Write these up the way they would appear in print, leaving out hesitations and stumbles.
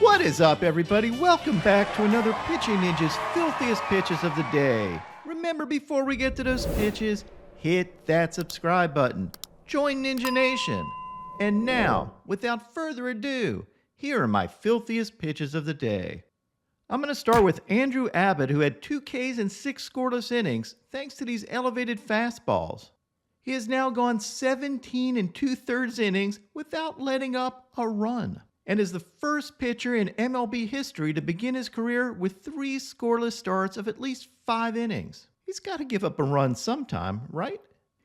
What is up, everybody? Welcome back to another Pitching Ninja's filthiest pitches of the day. Remember, before we get to those pitches, hit that subscribe button. Join Ninja Nation. And now, without further ado, here are my filthiest pitches of the day. I'm going to start with Andrew Abbott, who had 2 Ks and 6 scoreless innings thanks to these elevated fastballs. He has now gone 17 2/3 innings without letting up a run, and is the first pitcher in MLB history to begin his career with 3 scoreless starts of at least 5 innings. He's got to give up a run sometime, right?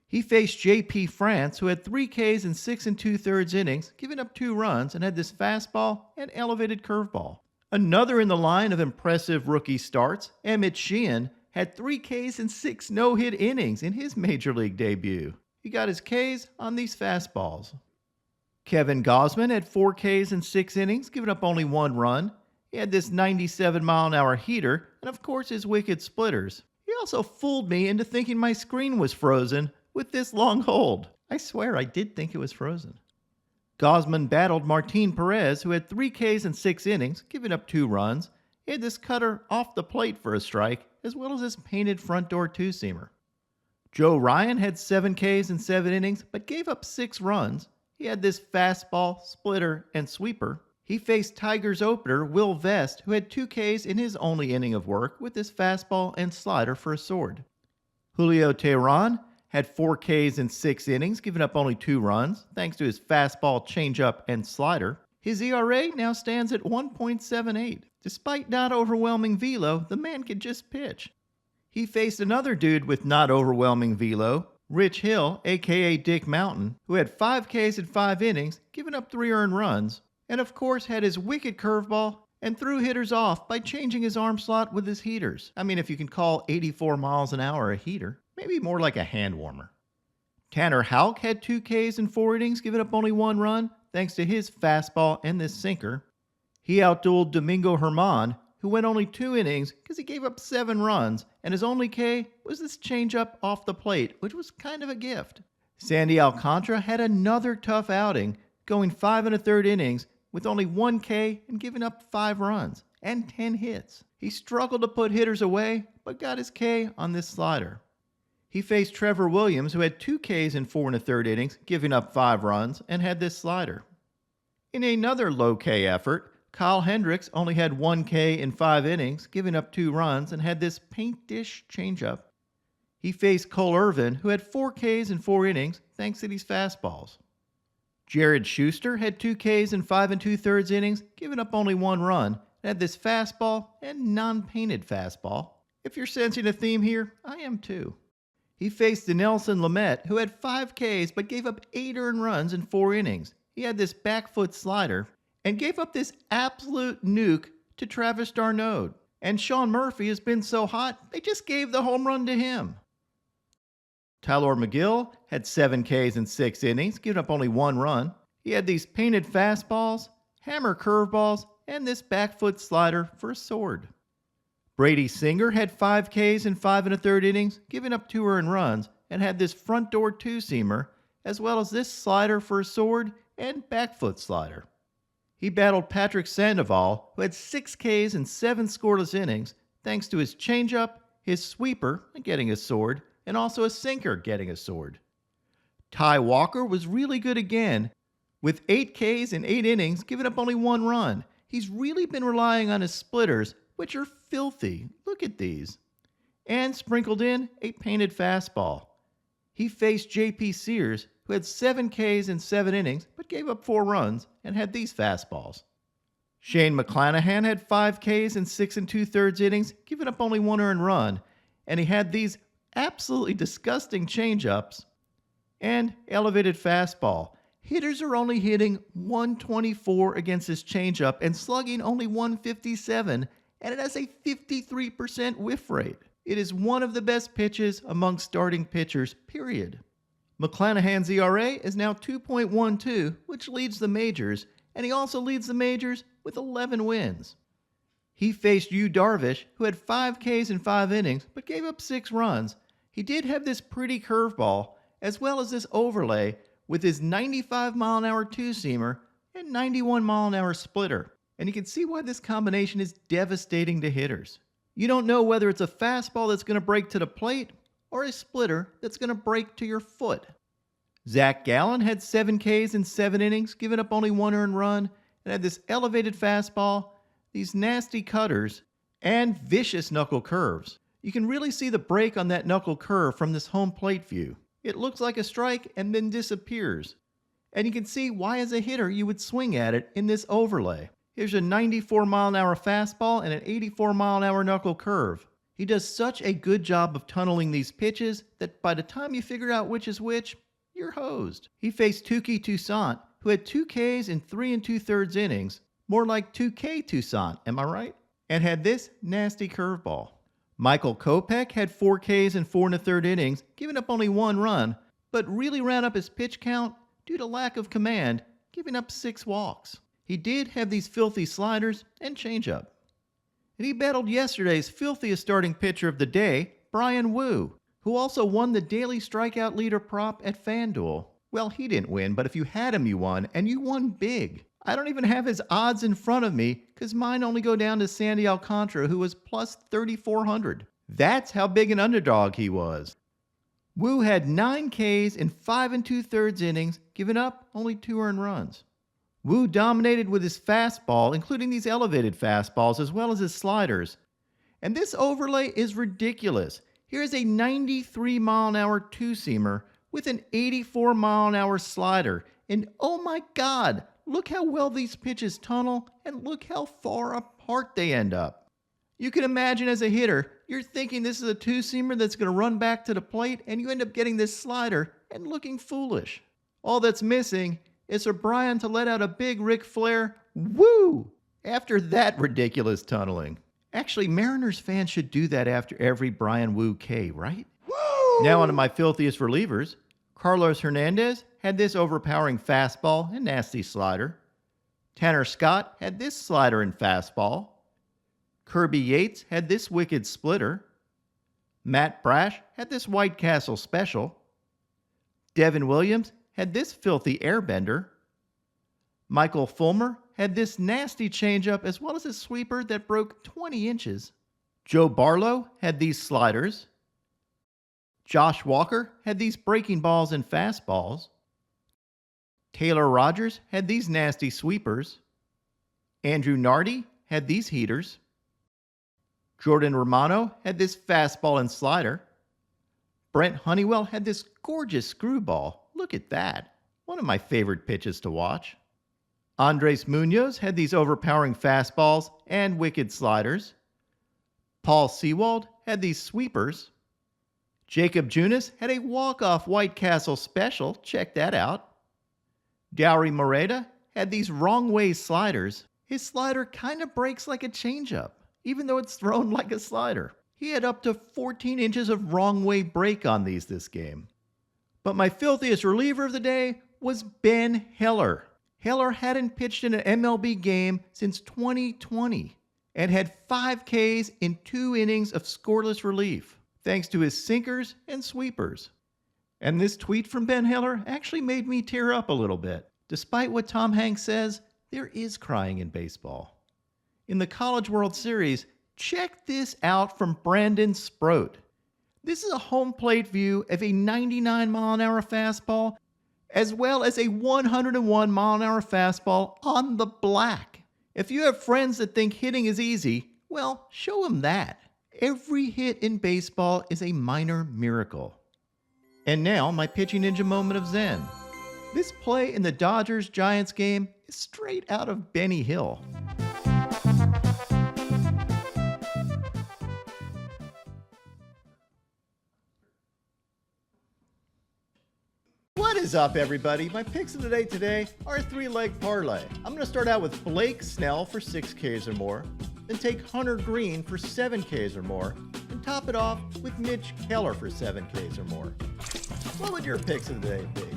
He faced J.P. France, who had 3 Ks and 6 2/3 innings, giving up 2 runs, and had this fastball and elevated curveball. Another in the line of impressive rookie starts, Emmett Sheehan, had 3 Ks and 6 no-hit innings in his major league debut. He got his Ks on these fastballs. Kevin Gausman had 4 Ks and 6 innings, giving up only 1 run. He had this 97-mile-an-hour heater, and of course his wicked splitters. He also fooled me into thinking my screen was frozen with this long hold. I swear I did think it was frozen. Gausman battled Martin Perez, who had 3 Ks and 6 innings, giving up 2 runs. He had this cutter off the plate for a strike, as well as his painted front door two-seamer. Joe Ryan had 7 Ks and 7 innings, but gave up 6 runs. He had this fastball, splitter, and sweeper. He faced Tigers opener Will Vest, who had 2 Ks in his only inning of work, with this fastball and slider for a sword. Julio Teheran had 4 Ks in 6 innings, giving up only 2 runs, thanks to his fastball, changeup, and slider. His ERA now stands at 1.78. Despite not overwhelming velo, the man can just pitch. He faced another dude with not overwhelming velo, Rich Hill, aka Dick Mountain, who had 5 Ks in 5 innings, giving up 3 earned runs, and of course had his wicked curveball and threw hitters off by changing his arm slot with his heaters. I mean, if you can call 84 miles an hour a heater, maybe more like a hand warmer. Tanner Houck had 2 Ks in 4 innings, giving up only 1 run, thanks to his fastball and this sinker. He outdueled Domingo Germán, who went only 2 innings because he gave up 7 runs, and his only K was this changeup off the plate, which was kind of a gift. Sandy Alcantara had another tough outing, going 5 1/3 innings with only 1 K and giving up 5 runs and 10 hits. He struggled to put hitters away, but got his K on this slider. He faced Trevor Williams, who had 2 Ks in 4 1/3 innings, giving up 5 runs, and had this slider. In another low K effort, Kyle Hendricks only had 1 K in 5 innings, giving up 2 runs, and had this paint dish changeup. He faced Cole Irvin, who had 4 Ks in 4 innings, thanks to these fastballs. Jared Schuster had 2 Ks in 5 2/3 innings, giving up only 1 run, and had this fastball and non-painted fastball. If you're sensing a theme here, I am too. He faced Dinelson Lamet, who had 5 Ks but gave up 8 earned runs in 4 innings. He had this back foot slider and gave up this absolute nuke to Travis d'Arnaud. And Sean Murphy has been so hot, they just gave the home run to him. Tyler McGill had 7 Ks in 6 innings, giving up only 1 run. He had these painted fastballs, hammer curveballs, and this back foot slider for a sword. Brady Singer had 5 Ks in 5 1/3 innings, giving up 2 earned runs, and had this front door two-seamer, as well as this slider for a sword and back foot slider. He battled Patrick Sandoval, who had 6 Ks in 7 scoreless innings, thanks to his changeup, his sweeper, getting a sword, and also a sinker getting a sword. Ty Walker was really good again, with 8 Ks in 8 innings, giving up only 1 run. He's really been relying on his splitters, which are filthy. Look at these. And sprinkled in a painted fastball. He faced J.P. Sears, who had 7 Ks in 7 innings, but gave up 4 runs, and had these fastballs. Shane McClanahan had 5 Ks in 6 2/3 innings, giving up only 1 earned run, and he had these absolutely disgusting changeups and elevated fastball. Hitters are only hitting 124 against his changeup and slugging only 157, and it has a 53% whiff rate. It is one of the best pitches among starting pitchers, period. McClanahan's ERA is now 2.12, which leads the majors, and he also leads the majors with 11 wins. He faced Yu Darvish, who had 5 Ks in 5 innings, but gave up 6 runs. He did have this pretty curveball, as well as this overlay with his 95-mile-an-hour two-seamer and 91-mile-an-hour splitter. And you can see why this combination is devastating to hitters. You don't know whether it's a fastball that's going to break to the plate or a splitter that's going to break to your foot. Zac Gallen had 7 Ks in 7 innings, giving up only 1 earned run, and had this elevated fastball, these nasty cutters, and vicious knuckle curves. You can really see the break on that knuckle curve from this home plate view. It looks like a strike and then disappears. And you can see why as a hitter you would swing at it in this overlay. Here's a 94-mile-an-hour fastball and an 84-mile-an-hour knuckle curve. He does such a good job of tunneling these pitches that by the time you figure out which is which, you're hosed. He faced Touki Toussaint, who had 2 Ks in 3 2/3 innings, more like 2K Toussaint, am I right? And had this nasty curveball. Michael Kopech had 4 Ks in 4 1/3 innings, giving up only 1 run, but really ran up his pitch count due to lack of command, giving up 6 walks. He did have these filthy sliders and changeup. And he battled yesterday's filthiest starting pitcher of the day, Bryan Woo, who also won the daily strikeout leader prop at FanDuel. Well, he didn't win, but if you had him, you won, and you won big. I don't even have his odds in front of me because mine only go down to Sandy Alcantara, who was plus 3,400. That's how big an underdog he was. Woo had 9 Ks in 5 2/3 innings, giving up only 2 earned runs. Woo dominated with his fastball, including these elevated fastballs as well as his sliders. And this overlay is ridiculous. Here's a 93-mile-an-hour two-seamer with an 84-mile-an-hour slider. And oh my God, look how well these pitches tunnel and look how far apart they end up. You can imagine as a hitter, you're thinking this is a two-seamer that's going to run back to the plate and you end up getting this slider and looking foolish. All that's missing is for Bryan to let out a big Ric Flair woo after that ridiculous tunneling. Actually, Mariners fans should do that after every Bryan Woo K, right? Woo! Now onto my filthiest relievers. Carlos Hernandez had this overpowering fastball and nasty slider. Tanner Scott had this slider and fastball. Kirby Yates had this wicked splitter. Matt Brash had this White Castle special. Devin Williams had this filthy airbender. Michael Fulmer had this nasty changeup as well as a sweeper that broke 20 inches. Joe Barlow had these sliders. Josh Walker had these breaking balls and fastballs. Taylor Rogers had these nasty sweepers. Andrew Nardi had these heaters. Jordan Romano had this fastball and slider. Brent Honeywell had this gorgeous screwball. Look at that. One of my favorite pitches to watch. Andres Munoz had these overpowering fastballs and wicked sliders. Paul Sewald had these sweepers. Jacob Junis had a walk-off White Castle special. Check that out. Dowry Moreta had these wrong way sliders. His slider kind of breaks like a changeup, even though it's thrown like a slider. He had up to 14 inches of wrong way break on these this game. But my filthiest reliever of the day was Ben Heller. Heller hadn't pitched in an MLB game since 2020 and had 5 Ks in 2 innings of scoreless relief, thanks to his sinkers and sweepers. And this tweet from Ben Heller actually made me tear up a little bit. Despite what Tom Hanks says, there is crying in baseball. In the College World Series, check this out from Brandon Sproat. This is a home plate view of a 99-mile-an-hour fastball, as well as a 101-mile-an-hour fastball on the black. If you have friends that think hitting is easy, well, show them that. Every hit in baseball is a minor miracle. And now, my pitching ninja moment of zen. This play in the Dodgers-Giants game is straight out of Benny Hill. What is up, everybody? My picks of the day today are a 3-leg parlay. I'm going to start out with Blake Snell for 6 Ks or more, then take Hunter Green for 7 Ks or more, and top it off with Mitch Keller for 7 Ks or more. What would your picks of the day be?